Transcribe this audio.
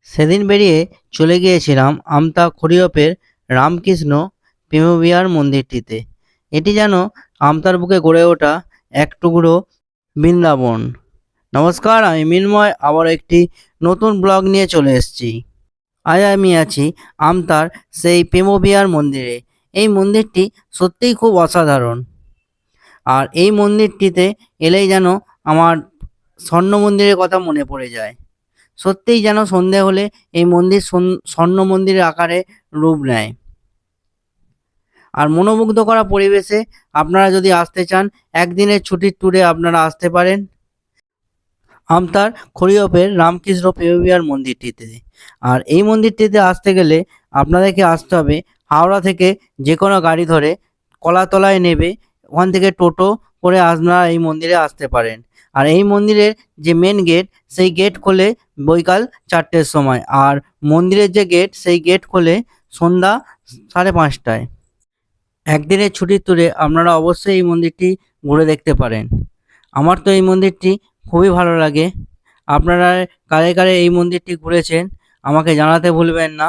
সেদিন বেরিয়ে চলে গিয়েছিলাম আমতা খড়িয়পের রামকৃষ্ণ প্রেমবিহার মন্দিরটিতে। এটি যেন আমতার বুকে গড়ে ওঠা এক টুকরো বৃন্দাবন। নমস্কার, আমি মিন্ময় আবার একটি নতুন ব্লগ নিয়ে চলে এসেছি। আজ আমি আছি আমতার সেই প্রেমবিহার মন্দিরে। এই মন্দিরটি সত্যিই খুব অসাধারণ। আর এই মন্দিরটিতে এলেই যেন আমার স্বর্ণ মন্দিরের কথা মনে পড়ে যায়। সত্যিই যেন সন্ধে হলে এই মন্দির স্বর্ণ মন্দিরের আকারে রূপ নেয়। আর মনোমুগ্ধ করা পরিবেশে আপনারা যদি আসতে চান, একদিনের ছুটির ট্যুরে আপনারা আসতে পারেন আমতার খড়িয়পের রামকৃষ্ণ প্রেমবিহার মন্দিরটিতে। আর এই মন্দিরটিতে আসতে গেলে আপনাদেরকে আসতে হবে হাওড়া থেকে যে কোনো গাড়ি ধরে কলাতলায় নেবে, ওখান থেকে টোটো করে আপনারা এই মন্দিরে আসতে পারেন। আর এই মন্দিরের যে মেন গেট, সেই গেট খোলে বৈকাল 4টের সময়। আর মন্দিরের যে গেট, সেই গেট খোলে সন্ধ্যা 5:30টায়। একদিনের ছুটির ট্যুরে আপনারা অবশ্যই এই মন্দিরটি ঘুরে দেখতে পারেন। আমার তো এই মন্দিরটি খুবই ভালো লাগে। আপনারা কারে কারে এই মন্দিরটি ঘুরেছেন আমাকে জানাতে ভুলবেন না।